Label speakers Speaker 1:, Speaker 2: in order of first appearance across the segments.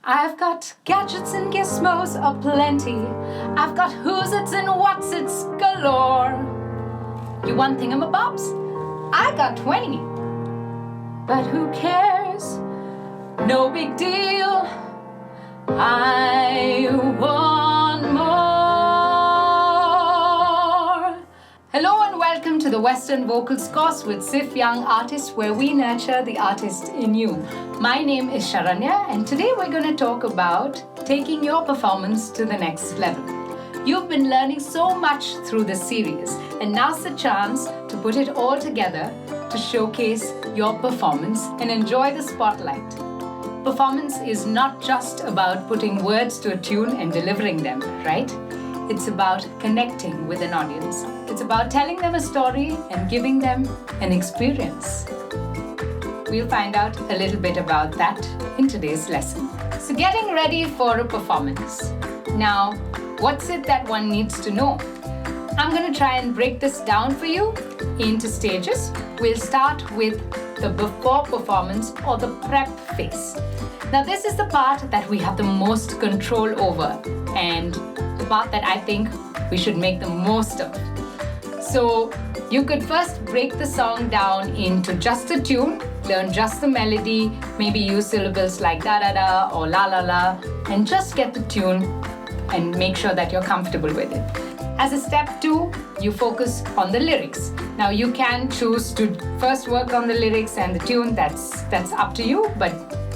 Speaker 1: I've got gadgets and gizmos aplenty. I've got who's its and what's its galore. You want thingamabobs? I got 20. But who cares? No big deal. I want more. Hello and welcome to the Western Vocals course with SIFF Young Artiste, where we nurture the artist in you. My name is Sharanya, and today we're going to talk about taking your performance to the next level. You've been learning so much through this series, and now's the chance to put it all together to showcase your performance and enjoy the spotlight. Performance is not just about putting words to a tune and delivering them, right? It's about connecting with an audience. It's about telling them a story and giving them an experience. We'll find out a little bit about that in today's lesson. So getting ready for a performance. Now, what's it that one needs to know? I'm going to try and break this down for you into stages. We'll start with the before performance or the prep phase. Now, this is the part that we have the most control over and the part that I think we should make the most of. So you could first break the song down into just a tune, learn just the melody, maybe use syllables like da-da-da or la-la-la, and just get the tune and make sure that you're comfortable with it. As a step 2, you focus on the lyrics. Now you can choose to first work on the lyrics and the tune, that's up to you, but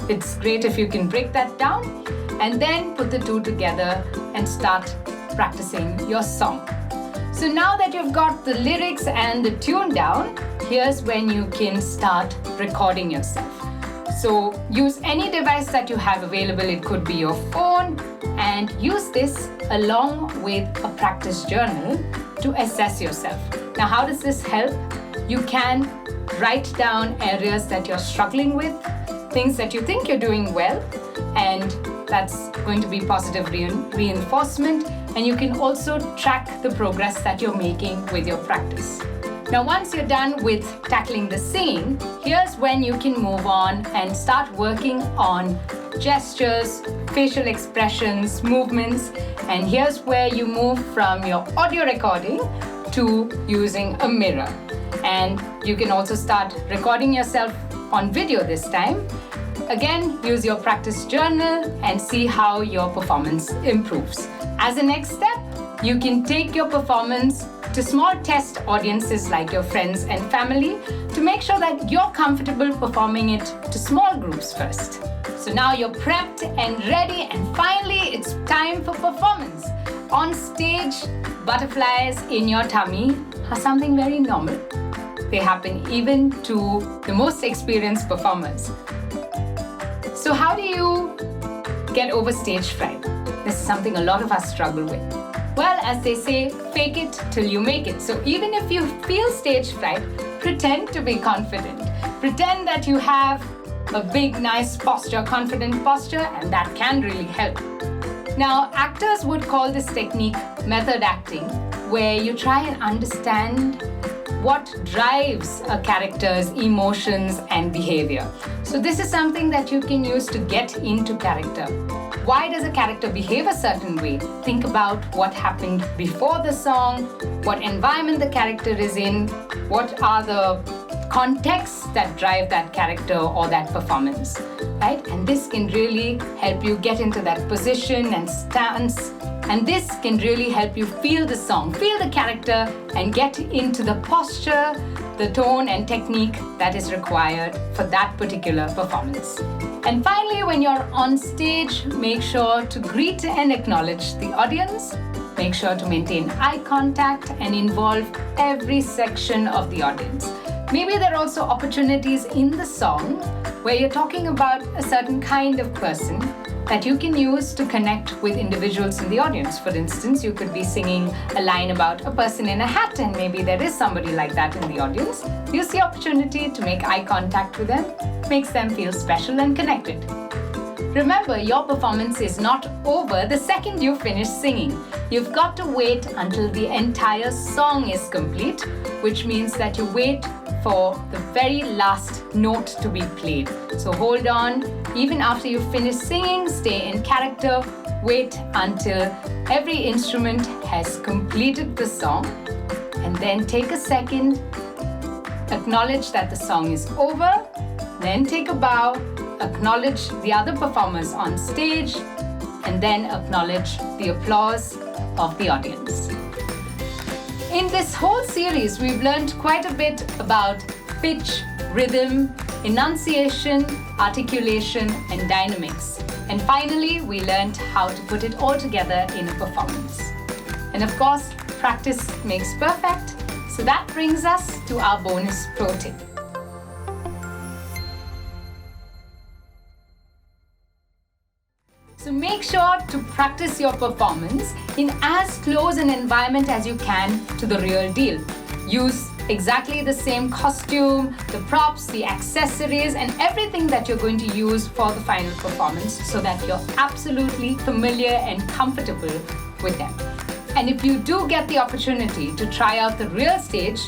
Speaker 1: it's great if you can break that down and then put the two together and start practicing your song. So now that you've got the lyrics and the tune down, here's when you can start recording yourself. So use any device that you have available. It could be your phone, and use this along with a practice journal to assess yourself. Now, how does this help? You can write down areas that you're struggling with, things that you think you're doing well, and that's going to be positive reinforcement. And you can also track the progress that you're making with your practice. Now, once you're done with tackling the singing, here's when you can move on and start working on gestures, facial expressions, movements, and here's where you move from your audio recording to using a mirror. And you can also start recording yourself on video this time. Again, use your practice journal and see how your performance improves. As a next step, you can take your performance to small test audiences like your friends and family to make sure that you're comfortable performing it to small groups first. So now you're prepped and ready, and finally it's time for performance. On stage, butterflies in your tummy are something very normal. They happen even to the most experienced performers. So how do you get over stage fright? This is something a lot of us struggle with. Well, as they say, fake it till you make it. So even if you feel stage fright, pretend to be confident. Pretend that you have a big, nice posture, confident posture, and that can really help. Now, actors would call this technique method acting, where you try and understand what drives a character's emotions and behavior. So this is something that you can use to get into character. Why does a character behave a certain way? Think about what happened before the song, what environment the character is in, what are the contexts that drive that character or that performance, right? And this can really help you get into that position and stance. And this can really help you feel the song, feel the character, and get into the posture, the tone and technique that is required for that particular performance. And finally, when you're on stage, make sure to greet and acknowledge the audience. Make sure to maintain eye contact and involve every section of the audience. Maybe there are also opportunities in the song where you're talking about a certain kind of person that you can use to connect with individuals in the audience. For instance, you could be singing a line about a person in a hat, and maybe there is somebody like that in the audience. Use the opportunity to make eye contact with them, makes them feel special and connected. Remember, your performance is not over the second you finish singing. You've got to wait until the entire song is complete, which means that you wait for the very last note to be played. So hold on Even after you finish singing, stay in character, wait until every instrument has completed the song, and then take a second, acknowledge that the song is over, then take a bow, acknowledge the other performers on stage, and then acknowledge the applause of the audience. In this whole series, we've learned quite a bit about pitch, rhythm, enunciation, articulation, and dynamics. And finally, we learned how to put it all together in a performance. And of course, practice makes perfect. So that brings us to our bonus pro tip. So make sure to practice your performance in as close an environment as you can to the real deal. Use exactly the same costume, the props, the accessories, and everything that you're going to use for the final performance so that you're absolutely familiar and comfortable with them. And if you do get the opportunity to try out the real stage,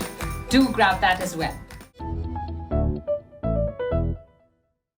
Speaker 1: do grab that as well.